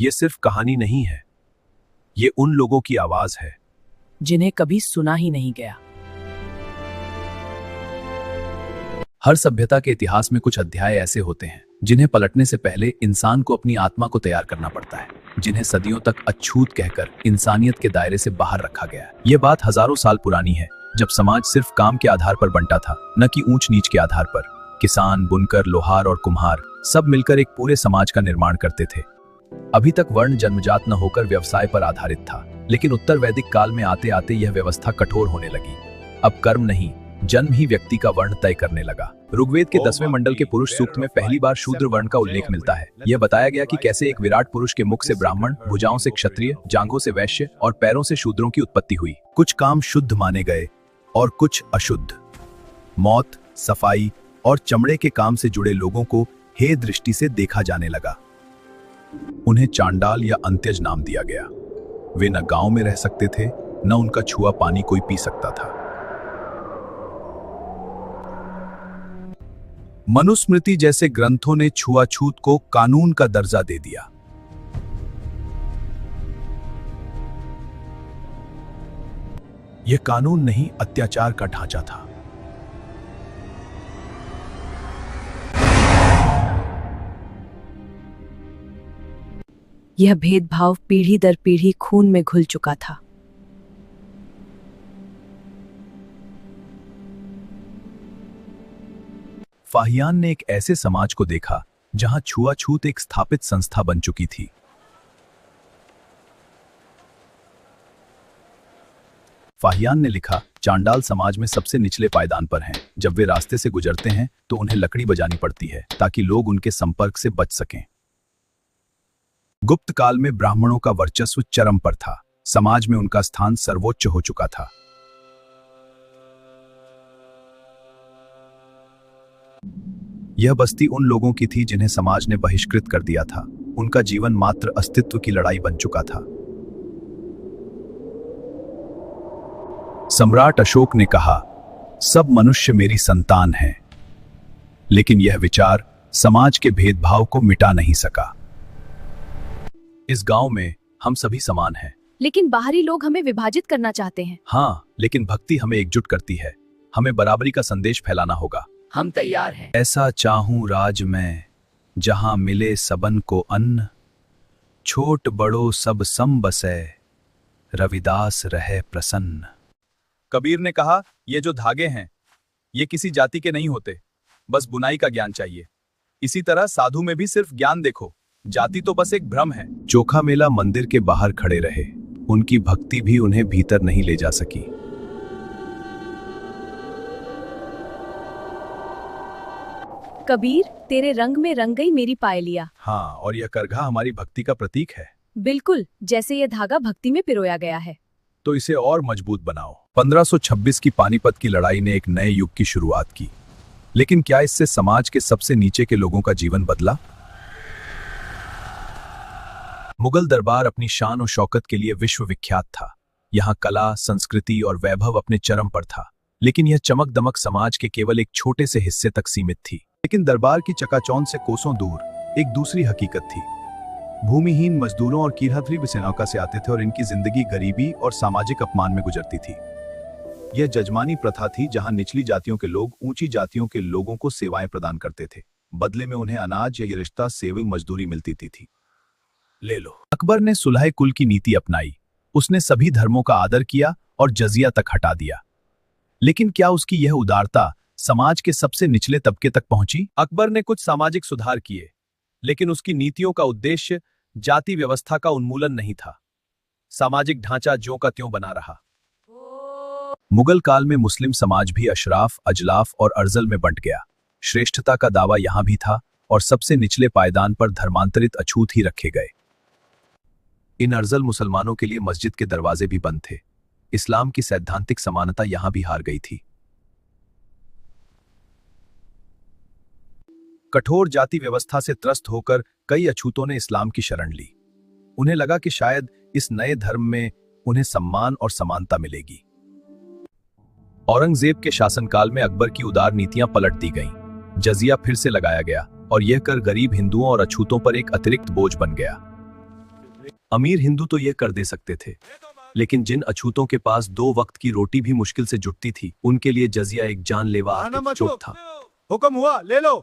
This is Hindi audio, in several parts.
ये सिर्फ कहानी नहीं है, ये उन लोगों की आवाज है जिन्हें कभी सुना ही नहीं गया। हर सभ्यता के इतिहास में कुछ अध्याय ऐसे होते हैं जिन्हें पलटने से पहले इंसान को अपनी आत्मा को तैयार करना पड़ता है, जिन्हें सदियों तक अछूत कहकर इंसानियत के दायरे से बाहर रखा गया है। ये बात हजारों साल पुरानी है, जब समाज सिर्फ काम के आधार पर बंटा था, न कि ऊंच नीच के आधार पर। किसान, बुनकर, लोहार और कुम्हार सब मिलकर एक पूरे समाज का निर्माण करते थे। अभी तक वर्ण जन्मजात न होकर व्यवसाय पर आधारित था, लेकिन उत्तर वैदिक काल में आते आते यह व्यवस्था कठोर होने लगी। अब कर्म नहीं, जन्म ही व्यक्ति का वर्ण तय करने लगा। ऋग्वेद के 10वें मंडल के पुरुष सूक्त में पहली बार शूद्र वर्ण का उल्लेख मिलता है। यह बताया गया कि कैसे एक विराट पुरुष के मुख से ब्राह्मण, भुजाओं से क्षत्रिय, जांघों से वैश्य और पैरों से शूद्रों की उत्पत्ति हुई। कुछ काम शुद्ध माने गए और कुछ अशुद्ध। मौत, सफाई और चमड़े के काम से जुड़े लोगों को हे दृष्टि से देखा जाने लगा। उन्हें चांडाल या अंत्यज नाम दिया गया। वे न गांव में रह सकते थे, न उनका छुआ पानी कोई पी सकता था। मनुस्मृति जैसे ग्रंथों ने छुआछूत को कानून का दर्जा दे दिया। यह कानून नहीं, अत्याचार का ढांचा था। यह भेदभाव पीढ़ी दर पीढ़ी खून में घुल चुका था। फाहियान ने एक ऐसे समाज को देखा जहां छुआछूत एक स्थापित संस्था बन चुकी थी। फाहियान ने लिखा, चांडाल समाज में सबसे निचले पायदान पर हैं। जब वे रास्ते से गुजरते हैं तो उन्हें लकड़ी बजानी पड़ती है ताकि लोग उनके संपर्क से बच सकें। गुप्त काल में ब्राह्मणों का वर्चस्व चरम पर था। समाज में उनका स्थान सर्वोच्च हो चुका था। यह बस्ती उन लोगों की थी जिन्हें समाज ने बहिष्कृत कर दिया था। उनका जीवन मात्र अस्तित्व की लड़ाई बन चुका था। सम्राट अशोक ने कहा, सब मनुष्य मेरी संतान हैं, लेकिन यह विचार समाज के भेदभाव को मिटा नहीं सका। इस गांव में हम सभी समान हैं, लेकिन बाहरी लोग हमें विभाजित करना चाहते हैं। हाँ, लेकिन भक्ति हमें एकजुट करती है। हमें बराबरी का संदेश फैलाना होगा। हम तैयार हैं। ऐसा चाहूं राज में जहां मिले सबन को अन्न, छोट बड़ो सब सम बसे, रविदास रहे प्रसन्न। कबीर ने कहा, ये जो धागे हैं ये किसी जाति के नहीं होते, बस बुनाई का ज्ञान चाहिए। इसी तरह साधु में भी सिर्फ ज्ञान देखो, जाति तो बस एक भ्रम है। चोखा मेला मंदिर के बाहर खड़े रहे, उनकी भक्ति भी उन्हें भीतर नहीं ले जा सकी। कबीर, तेरे रंग में रंग गई मेरी पायलिया। हाँ, और यह करघा हमारी भक्ति का प्रतीक है। बिल्कुल, जैसे यह धागा भक्ति में पिरोया गया है। तो इसे और मजबूत बनाओ। 1526 की पानीपत की लड़ाई ने एक नए युग की शुरुआत की, लेकिन क्या इससे समाज के सबसे नीचे के लोगों का जीवन बदला? मुगल दरबार अपनी शान और शौकत के लिए विश्वविख्यात था। यहाँ कला, संस्कृति और वैभव अपने चरम पर था, लेकिन यह चमक दमक समाज के केवल एक छोटे से हिस्से तक सीमित थी। लेकिन दरबार की चकाचौंध से कोसों दूर एक दूसरी हकीकत थी। भूमिहीन मजदूरों और किराहतरी बिसेनौका से आते थे और इनकी जिंदगी गरीबी और सामाजिक अपमान में गुजरती थी। यह जजमानी प्रथा थी जहां निचली जातियों के लोग ऊंची जातियों के लोगों को सेवाएं प्रदान करते थे। बदले में उन्हें अनाज या रिश्ता सेवी मजदूरी मिलती थी। ले लो। अकबर ने सुलह कुल की नीति अपनाई। उसने सभी धर्मों का आदर किया और जजिया तक हटा दिया। लेकिन क्या उसकी यह उदारता समाज के सबसे निचले तबके तक पहुंची? अकबर ने कुछ सामाजिक सुधार किए, लेकिन उसकी नीतियों का उद्देश्य जाति व्यवस्था का उन्मूलन नहीं था। सामाजिक ढांचा ज्यों का त्यों बना रहा। मुगल काल में मुस्लिम समाज भी अशराफ, अजलाफ और अर्जल में बंट गया। श्रेष्ठता का दावा यहां भी था और सबसे निचले पायदान पर धर्मांतरित अछूत ही रखे गए। इन अर्जल मुसलमानों के लिए मस्जिद के दरवाजे भी बंद थे। इस्लाम की सैद्धांतिक समानता यहां भी हार गई थी। कठोर जाति व्यवस्था से त्रस्त होकर कई अछूतों ने इस्लाम की शरण ली। उन्हें लगा कि शायद इस नए धर्म में उन्हें सम्मान और समानता मिलेगी। औरंगजेब के शासनकाल में अकबर की उदार नीतियां पलट दी गईं। जजिया फिर से लगाया गया और यह कर गरीब हिंदुओं और अछूतों पर एक अतिरिक्त बोझ बन गया। अमीर हिंदू तो यह कर दे सकते थे, लेकिन जिन अछूतों के पास 2 वक्त की रोटी भी मुश्किल से जुटती थी, उनके लिए जजिया एक जानलेवा आर्थिक चोट था। हुक्म हुआ, ले लो।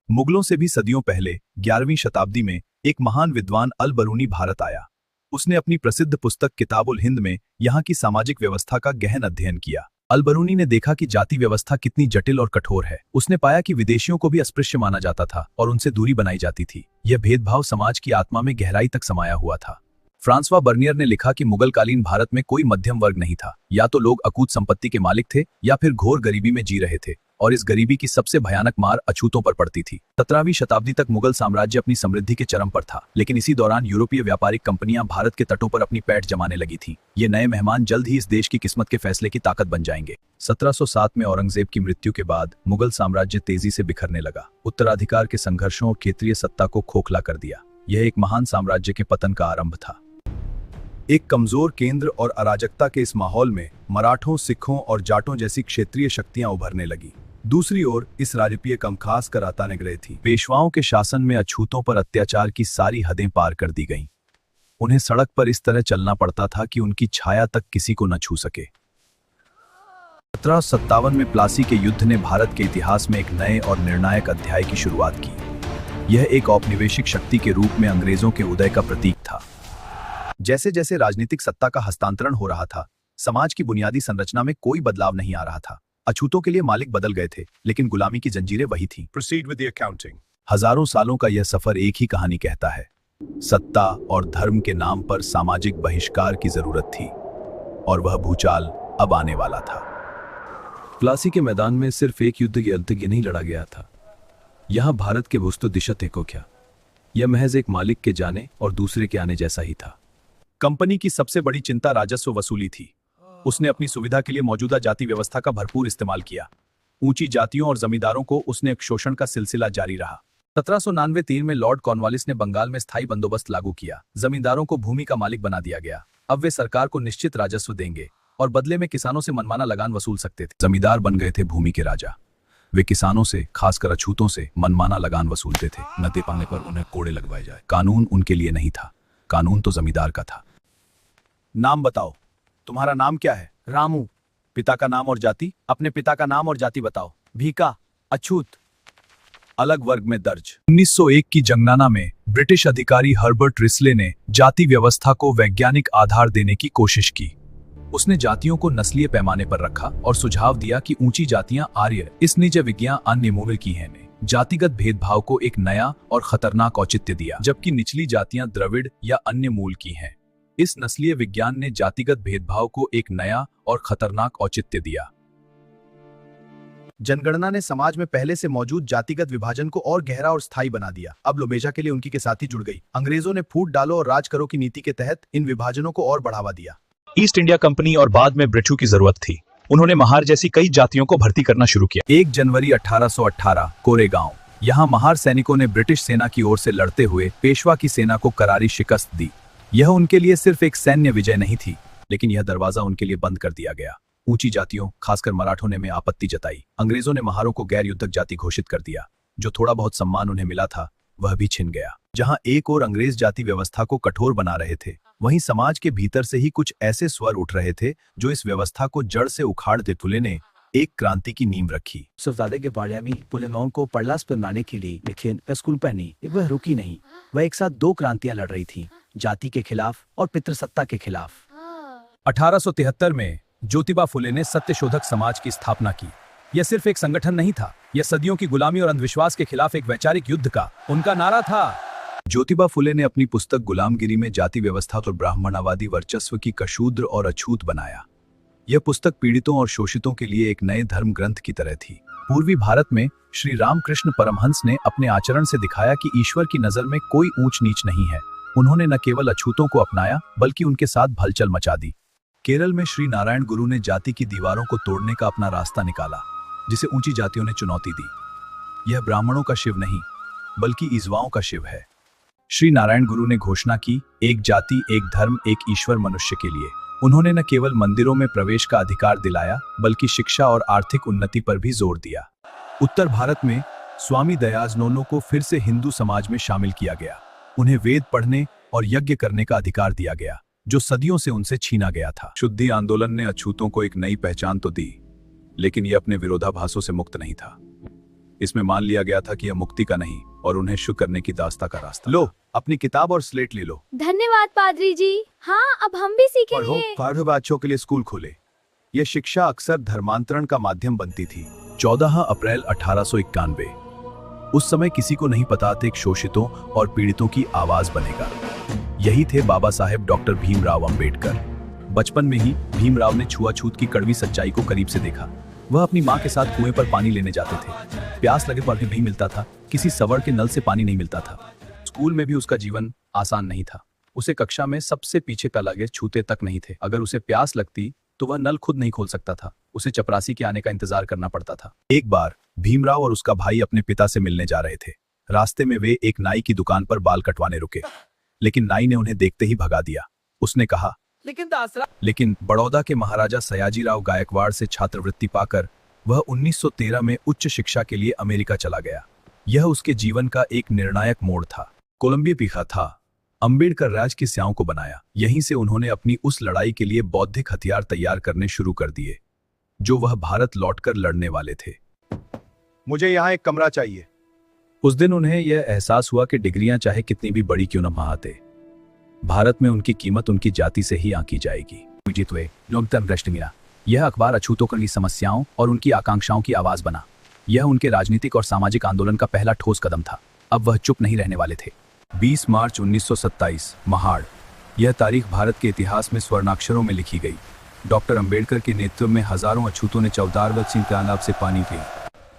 मुगलों से भी सदियों पहले 11वीं शताब्दी में एक महान विद्वान अल बरूनी भारत आया। उसने अपनी प्रसिद्ध पुस्तक किताबुल हिंद में यहाँ की सामाजिक व्यवस्था का गहन अध्ययन किया। अल बरूनी ने देखा कि जाति व्यवस्था कितनी जटिल और कठोर है। उसने पाया कि विदेशियों को भी अस्पृश्य माना जाता था और उनसे दूरी बनाई जाती थी। यह भेदभाव समाज की आत्मा में गहराई तक समाया हुआ था। फ्रांसवा बर्नियर ने लिखा कि मुगलकालीन भारत में कोई मध्यम वर्ग नहीं था। या तो लोग अकूत संपत्ति के मालिक थे या फिर घोर गरीबी में जी रहे थे, और इस गरीबी की सबसे भयानक मार अछूतों पर पड़ती थी। 17वीं शताब्दी तक मुगल साम्राज्य अपनी समृद्धि के चरम पर था, लेकिन इसी दौरान यूरोपीय व्यापारिक कंपनियां भारत के तटों पर अपनी पैठ जमाने लगी थीं। ये नए मेहमान जल्द ही इस देश की किस्मत के फैसले की ताकत बन जाएंगे। 1707 में औरंगजेब की मृत्यु के बाद मुगल साम्राज्य तेजी से बिखरने लगा। उत्तराधिकार के संघर्षों और क्षेत्रीय सत्ता को खोखला कर दिया। यह एक महान साम्राज्य के पतन का आरंभ था। एक कमजोर केंद्र और अराजकता के इस माहौल में मराठों, सिखों और जाटों जैसी क्षेत्रीय शक्तियां उभरने लगी। दूसरी ओर इस राजकीय कम खास कर आता निगरे थी। पेशवाओं के शासन में अछूतों पर अत्याचार की सारी हदें पार कर दी गईं। उन्हें सड़क पर इस तरह चलना पड़ता था कि उनकी छाया तक किसी को न छू सके। 1757 में प्लासी के युद्ध ने भारत के इतिहास में एक नए और निर्णायक अध्याय की शुरुआत की। यह एक औपनिवेशिक शक्ति के रूप में अंग्रेजों के उदय का प्रतीक था। जैसे जैसे राजनीतिक सत्ता का हस्तांतरण हो रहा था, समाज की बुनियादी संरचना में कोई बदलाव नहीं आ रहा था। अछूतों के लिए मालिक बदल गए थे, लेकिन गुलामी की जंजीरें वही थीं। Proceed with the accounting. हजारों सालों का यह सफर एक ही कहानी कहता है। सत्ता और धर्म के नाम पर सामाजिक बहिष्कार की जरूरत थी, और वह भूचाल अब आने वाला था। प्लासी के मैदान में सिर्फ एक युद्ध की अंत नहीं लड़ा गया था। यहां भारत के वस्तु दिशा को क्या, यह महज एक मालिक के जाने और दूसरे के आने जैसा ही था। कंपनी की सबसे बड़ी चिंता राजस्व वसूली थी। उसने अपनी सुविधा के लिए मौजूदा जाति व्यवस्था का भरपूर इस्तेमाल किया। ऊंची जातियों और जमींदारों को उसने एक शोषण का सिलसिला जारी रहा। 1793 में लॉर्ड कॉर्नवालिस ने बंगाल में स्थायी बंदोबस्त लागू किया। जमींदारों को भूमि का मालिक बना दिया गया। अब वे सरकार को निश्चित राजस्व देंगे और बदले में किसानों से मनमाना लगान वसूल सकते थे। जमींदार बन गए थे भूमि के राजा। वे किसानों से, खासकर अछूतों से, मनमाना लगान वसूलते थे। न दे पाने पर उन्हें कोड़े लगवाए जाए। कानून उनके लिए नहीं था, कानून तो जमींदार का था। नाम बताओ, तुम्हारा नाम क्या है? रामू। पिता का नाम और जाति? अपने पिता का नाम और जाति बताओ। भीका, अछूत। अलग वर्ग में दर्ज। 1901 की जंगनाना में ब्रिटिश अधिकारी हर्बर्ट रिस्ले ने जाति व्यवस्था को वैज्ञानिक आधार देने की कोशिश की। उसने जातियों को नस्लीय पैमाने पर रखा और सुझाव दिया कि ऊंची जातियां आर्य, इस निज विज्ञा अन्य मूल की हैं ने जातिगत भेदभाव को एक नया और खतरनाक औचित्य दिया, जबकि निचली जातियां द्रविड़ या अन्य मूल की हैं। इस नस्लीय विज्ञान ने जातिगत भेदभाव को एक नया और खतरनाक औचित्य दिया। जनगणना ने समाज में पहले से मौजूद जातिगत विभाजन को और गहरा और स्थायी बना दिया। अब लोमेजा के लिए उनकी के साथी जुड़ गई। अंग्रेजों ने फूट डालो और राज करो की नीति के तहत इन विभाजनों को और बढ़ावा दिया। ईस्ट इंडिया कंपनी और बाद में ब्रिटिशों की जरूरत थी। उन्होंने महार जैसी कई जातियों को भर्ती करना शुरू किया। 1 जनवरी 1818 कोरेगांव, यहाँ महार सैनिकों ने ब्रिटिश सेना की ओर से लड़ते हुए पेशवा की सेना को करारी शिकस्त दी। यह उनके लिए सिर्फ एक सैन्य विजय नहीं थी, लेकिन यह दरवाजा उनके लिए बंद कर दिया गया। ऊंची जातियों, खासकर मराठों ने में आपत्ति जताई। अंग्रेजों ने महारों को गैर युद्धक जाति घोषित कर दिया। जो थोड़ा बहुत सम्मान उन्हें मिला था, वह भी छिन गया। जहां एक और अंग्रेज जाति व्यवस्था को कठोर बना रहे थे, वहीं समाज के भीतर से ही कुछ ऐसे स्वर उठ रहे थे जो इस व्यवस्था को जड़ से उखाड़ दे। फुले ने एक क्रांति की नींव रखी। शहजादे के बारे में पुलेमों को पड़लास पर लाने के लिए लेकिन स्कूल पहनी, वह रुकी नहीं। वह एक साथ 2 क्रांतियां लड़ रही थी, जाति के खिलाफ और पितृसत्ता के खिलाफ। 1873 में ज्योतिबा फुले ने सत्यशोधक समाज की स्थापना की। यह सिर्फ एक संगठन नहीं था, यह सदियों की गुलामी और अंधविश्वास के खिलाफ एक वैचारिक युद्ध का उनका नारा था। ज्योतिबा फुले ने अपनी पुस्तक गुलामगिरी में जाति व्यवस्था और ब्राह्मणवादी वर्चस्व की कशूद्र और अछूत बनाया। यह पुस्तक पीड़ितों और शोषितों के लिए एक नए धर्म ग्रंथ की तरह थी। पूर्वी भारत में श्री रामकृष्ण परमहंस ने अपने आचरण से दिखाया कि ईश्वर की नजर में कोई ऊंच नीच नहीं है। उन्होंने न केवल अछूतों को अपनाया, बल्कि उनके साथ भलचल मचा दी। केरल में श्री नारायण गुरु ने जाति की दीवारों को तोड़ने का अपना रास्ता निकाला, जिसे ऊंची जातियों ने चुनौती दी। यह ब्राह्मणों का शिव नहीं, बल्कि ईजवाओं का शिव है। श्री नारायण गुरु ने घोषणा की, एक जाति, एक धर्म, एक ईश्वर मनुष्य के लिए। उन्होंने न केवल मंदिरों में प्रवेश का अधिकार दिलाया, बल्कि शिक्षा और आर्थिक उन्नति पर भी जोर दिया। उत्तर भारत में स्वामी दयानंद को फिर से हिंदू समाज में शामिल किया गया। उन्हें वेद पढ़ने और यज्ञ करने का अधिकार दिया गया, जो सदियों से उनसे छीना गया था। शुद्धि आंदोलन ने अछूतों को एक नई पहचान तो दी, लेकिन यह अपने विरोधाभासों से मुक्त नहीं था। इसमें मान लिया गया था कि यह मुक्ति का नहीं और उन्हें शुद्ध करने की दास्ता का रास्ता। लो, अपनी किताब और स्लेट ले लो। धन्यवाद पादरी जी। हाँ, अब हम भी सीखेंगे। पढ़ो, बच्चों के लिए स्कूल खोले। यह शिक्षा अक्सर धर्मांतरण का माध्यम बनती थी। 14 अप्रैल 1891। उस समय किसी को नहीं पता था कि शोषितों और पीड़ितों की आवाज बनेगा। यही थे बाबा साहेब डॉक्टर भीमराव अंबेडकर। बचपन में ही भीमराव ने छुआछूत की कड़वी सच्चाई को करीब से देखा। वह अपनी माँ के साथ कुएं पर पानी लेने जाते थे। प्यास लगे पर भी नहीं मिलता था, किसी सवड़ के नल से पानी नहीं मिलता था। स्कूल में भी उसका जीवन आसान नहीं था। उसे कक्षा में सबसे पीछे का लगे छूते तक नहीं थे। अगर उसे प्यास लगती तो वह नल खुद नहीं खोल सकता था, उसे चपरासी के आने का इंतजार करना पड़ता था। एक बार भीमराव और उसका भाई अपने पिता से मिलने जा रहे थे। रास्ते में वे एक नाई की दुकान पर बाल कटवाने रुके, लेकिन नाई ने उन्हें देखते ही भगा दिया। उसने कहा, लेकिन बड़ौदा के महाराजा सयाजीराव गायकवाड़ से छात्रवृत्ति पाकर वह 1913 में उच्च शिक्षा के लिए अमेरिका चला गया। यह उसके जीवन का एक निर्णायक मोड़ था। कोलंबिया पीखा था। अंबेडकर राज की स्याओं को बनाया। यहीं से उन्होंने अपनी उस लड़ाई के लिए बौद्धिक हथियार तैयार करने शुरू कर दिए, जो वह भारत लौटकर लड़ने वाले थे। मुझे यहाँ एक कमरा चाहिए। उस दिन उन्हें यह एहसास हुआ कि डिग्रियां चाहे कितनी भी बड़ी क्यों न महाते, भारत में उनकी कीमत उनकी जाति से ही आंकी जाएगी। यह अखबार अछूतों की समस्याओं और उनकी आकांक्षाओं की आवाज बना। यह उनके राजनीतिक और सामाजिक आंदोलन का पहला ठोस कदम था। अब वह चुप नहीं रहने वाले थे। 20 मार्च 1927 महाड़। यह तारीख भारत के इतिहास में स्वर्णाक्षरों में लिखी गई। डॉक्टर अंबेडकर के नेतृत्व में हजारों अछूतों ने चौदार सिंह तालाब से पानी पी।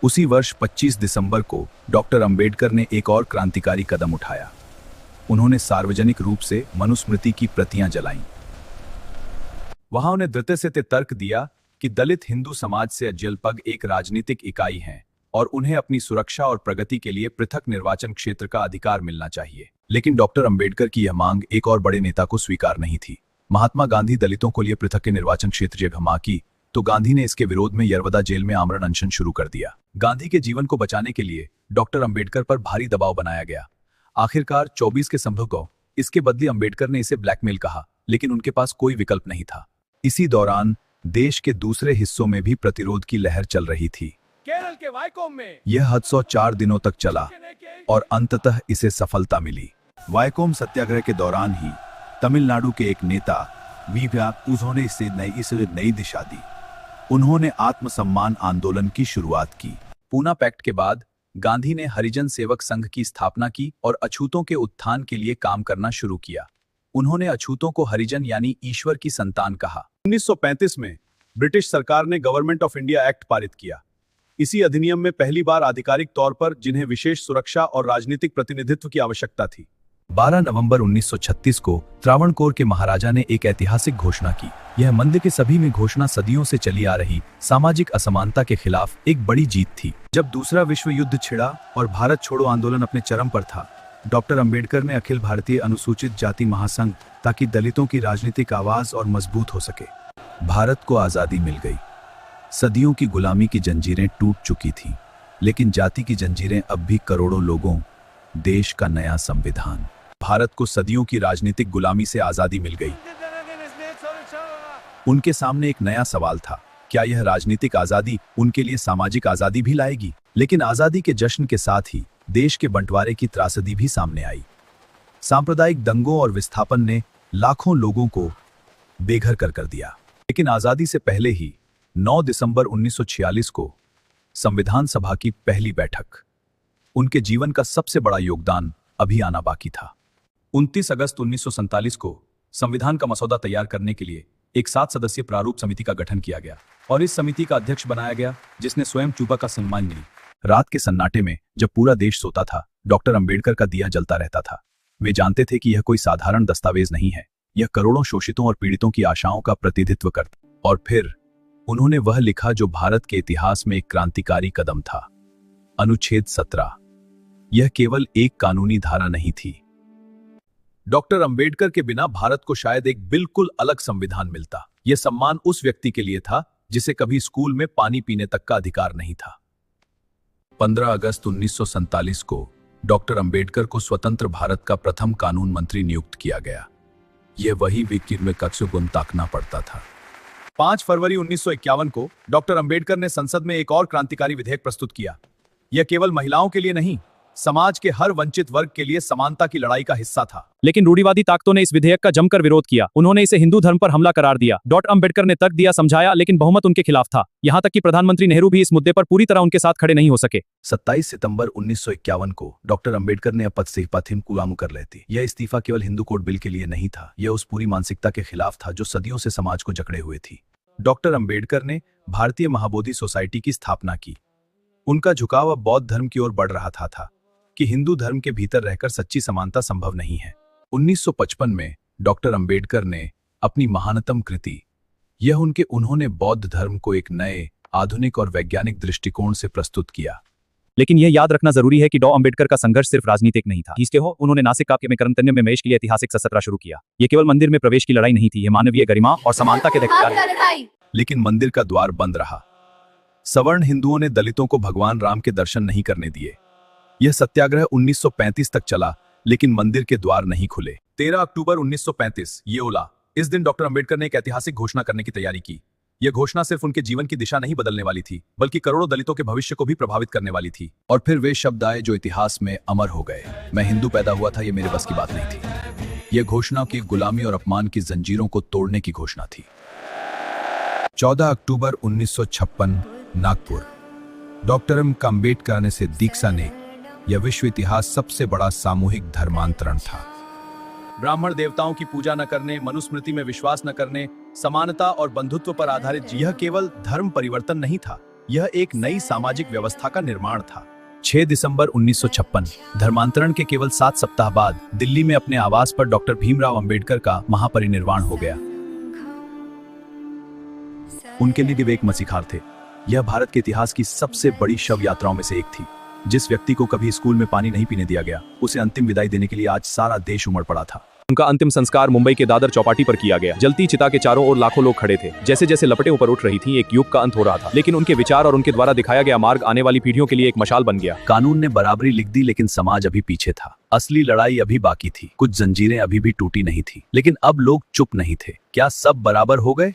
उसी वर्ष 25 दिसंबर को डॉक्टर अंबेडकर ने एक और क्रांतिकारी कदम उठाया। उन्होंने सार्वजनिक रूप से मनुस्मृति की प्रतियां जलाईं। वहां उन्हें धृत्य से तर्क दिया कि दलित हिंदू समाज से जलपग एक राजनीतिक इकाई हैं और उन्हें अपनी सुरक्षा और प्रगति के लिए पृथक निर्वाचन क्षेत्र का अधिकार मिलना चाहिए। लेकिन डॉक्टर अंबेडकर की यह मांग एक और बड़े नेता को स्वीकार नहीं थी। महात्मा गांधी दलितों को लिए पृथक के निर्वाचन क्षेत्र जगह मांग की तो गांधी ने इसके विरोध में यरवदा जेल में आमरण अनशन शुरू कर दिया। गांधी के जीवन को बचाने के लिए डॉक्टर अंबेडकर पर भारी दबाव बनाया गया। आखिरकार 24 के संभव को इसके बदले अंबेडकर ने इसे ब्लैकमेल कहा, लेकिन उनके पास कोई विकल्प नहीं था। इसी दौरान देश के दूसरे हिस्सों में भी प्रतिरोध की लहर चल रही थी। केरल के वायकोम में यह 104 दिनों तक चला और अंततः इसे सफलता मिली। वायकोम सत्याग्रह के दौरान ही तमिलनाडु के एक नेता उन्होंने इसे नई दिशा दी। उन्होंने आत्मसम्मान आंदोलन की शुरुआत की। पूना पैक्ट के बाद गांधी ने हरिजन सेवक संघ की स्थापना की और अछूतों के उत्थान के लिए काम करना शुरू किया। उन्होंने अछूतों को हरिजन यानी ईश्वर की संतान कहा। 1935 में ब्रिटिश सरकार ने गवर्नमेंट ऑफ इंडिया एक्ट पारित किया। इसी अधिनियम में पहली बार आधिकारिक तौर पर जिन्हें विशेष सुरक्षा और राजनीतिक प्रतिनिधित्व की आवश्यकता थी। 12 नवंबर 1936 को त्रावणकोर के महाराजा ने एक ऐतिहासिक घोषणा की। यह मंदिर के सभी में घोषणा सदियों से चली आ रही सामाजिक असमानता के खिलाफ एक बड़ी जीत थी। जब दूसरा विश्व युद्ध छिड़ा और भारत छोड़ो आंदोलन अपने चरम पर था, डॉक्टर अंबेडकर ने अखिल भारतीय अनुसूचित जाति महासंघ ताकि दलितों की राजनीतिक आवाज और मजबूत हो सके। भारत को आजादी मिल गई। सदियों की गुलामी की जंजीरें टूट चुकी थीं, लेकिन जाति की जंजीरें अब भी करोड़ों लोगों, देश का नया संविधान। भारत को सदियों की राजनीतिक गुलामी से आजादी मिल गई। उनके सामने एक नया सवाल था, क्या यह राजनीतिक आजादी उनके लिए सामाजिक आजादी भी लाएगी? लेकिन आजादी के जश्न के साथ ही देश के बंटवारे की त्रासदी भी सामने आई। सांप्रदायिक दंगों और विस्थापन ने लाखों लोगों को बेघर कर दिया। लेकिन आजादी से पहले ही 9 दिसंबर 1946 को संविधान सभा की पहली बैठक, उनके जीवन का सबसे बड़ा योगदान अभी आना बाकी था। 29 अगस्त 1947 को संविधान का मसौदा तैयार करने के लिए एक 7 सदस्यीय प्रारूप समिति का गठन किया गया और इस समिति का अध्यक्ष बनाया गया, जिसने स्वयं चूबा का सम्मान मिली। रात के सन्नाटे में जब पूरा देश सोता था, डॉक्टर अंबेडकर का दिया जलता रहता था। वे जानते थे कि यह कोई साधारण दस्तावेज नहीं है, यह करोड़ों शोषितों और पीड़ितों की आशाओं का प्रतिनिधित्व करता। और फिर उन्होंने वह लिखा जो भारत के इतिहास में एक क्रांतिकारी कदम था, अनुच्छेद 17। यह केवल एक कानूनी धारा नहीं थी। डॉक्टर अंबेडकर के बिना भारत को शायद एक बिल्कुल अलग संविधान मिलता। यह सम्मान उस व्यक्ति के लिए था जिसे कभी स्कूल में पानी पीने तक का अधिकार नहीं था। 15 अगस्त 1947 को डॉक्टर अंबेडकर को स्वतंत्र भारत का प्रथम कानून मंत्री नियुक्त किया गया। यह वही व्यक्ति में कक्षुगुण ताकना पड़ता था। 5 फरवरी 1951 को डॉक्टर अंबेडकर ने संसद में एक और क्रांतिकारी विधेयक प्रस्तुत किया। यह केवल महिलाओं के लिए नहीं, समाज के हर वंचित वर्ग के लिए समानता की लड़ाई का हिस्सा था। लेकिन रूढ़िवादी ताकतों ने इस विधेयक का जमकर विरोध किया। उन्होंने इसे हिंदू धर्म पर हमला करार दिया। डॉक्टर अंबेडकर ने तर्क दिया, समझाया, लेकिन बहुमत उनके खिलाफ था। यहां तक कि प्रधानमंत्री नेहरू भी इस मुद्दे पर पूरी तरह उनके साथ खड़े नहीं हो सके। 27 सितंबर 1951 को डॉक्टर अंबेडकर ने पद से इस्तीफा कर ली थी। यह इस्तीफा केवल हिंदू कोड बिल के लिए नहीं था, यह उस पूरी मानसिकता के खिलाफ था जो सदियों से समाज को जकड़े हुए थी। डॉक्टर अंबेडकर ने भारतीय महाबोधि सोसाइटी की स्थापना की। उनका झुकाव अब बौद्ध धर्म की ओर बढ़ रहा था कि हिंदू धर्म के भीतर रहकर सच्ची समानता संभव नहीं है। 1955 में डॉक्टर अंबेडकर ने अपनी महानतम कृति उन्होंने बौद्ध धर्म को एक नए, आधुनिक और वैज्ञानिक दृष्टिकोण से प्रस्तुत किया। लेकिन यह याद रखना जरूरी है कि डॉ अंबेडकर का संघर्ष सिर्फ राजनीतिक नहीं था। इसके हो उन्होंने नासिक काव्य में कर्मतन्य में महेश के लिए ऐतिहासिक सत्याग्रह शुरू किया। यह केवल मंदिर में प्रवेश की लड़ाई नहीं थी, यह मानवीय गरिमा और समानता के अधिकार। लेकिन मंदिर का द्वार बंद रहा। सवर्ण हिंदुओं ने दलितों को भगवान राम के दर्शन नहीं करने दिए। यह सत्याग्रह 1935 तक चला, लेकिन मंदिर के द्वार नहीं खुले। 13 अक्टूबर 1935 ये ओला। इस दिन डॉक्टर अंबेडकर ने एक ऐतिहासिक घोषणा करने की तैयारी की। यह घोषणा सिर्फ उनके जीवन की दिशा नहीं बदलने वाली थी, बल्कि करोड़ों दलितों के भविष्य को भी प्रभावित करने वाली थी। और फिर वे शब्द आए जो इतिहास में अमर हो गए, मैं हिंदू पैदा हुआ था, यह मेरे बस की बात नहीं थी। यह घोषणा की गुलामी और अपमान की जंजीरों को तोड़ने की घोषणा थी। 14 अक्टूबर 1956 नागपुर। डॉक्टर अंबेडकर ने से दीक्षा ने यह विश्व इतिहास सबसे बड़ा सामूहिक धर्मांतरण था। ब्राह्मण देवताओं की पूजा न करने, मनुस्मृति में विश्वास न करने, समानता और बंधुत्व पर आधारित यह केवल धर्म परिवर्तन नहीं था, यह एक नई सामाजिक व्यवस्था का निर्माण था। 6 दिसंबर 1956 धर्मांतरण के केवल 7 सप्ताह बाद दिल्ली में अपने आवास पर डॉक्टर भीमराव अंबेडकर का महापरिनिर्वाण हो गया। उनके लिए वे एक मसीहार थे। यह भारत के इतिहास की सबसे बड़ी शव यात्राओं में से एक थी। जिस व्यक्ति को कभी स्कूल में पानी नहीं पीने दिया गया, उसे अंतिम विदाई देने के लिए आज सारा देश उमड़ पड़ा था। उनका अंतिम संस्कार मुंबई के दादर चौपाटी पर किया गया। जलती चिता के चारों ओर लाखों लोग खड़े थे। जैसे जैसे लपटें ऊपर उठ रही थीं, एक युग का अंत हो रहा था। लेकिन उनके विचार और उनके द्वारा दिखाया गया मार्ग आने वाली पीढ़ियों के लिए एक मशाल बन गया। कानून ने बराबरी लिख दी, लेकिन समाज अभी पीछे था। असली लड़ाई अभी बाकी थी। कुछ जंजीरें अभी भी टूटी नहीं थी, लेकिन अब लोग चुप नहीं थे। क्या सब बराबर हो गए?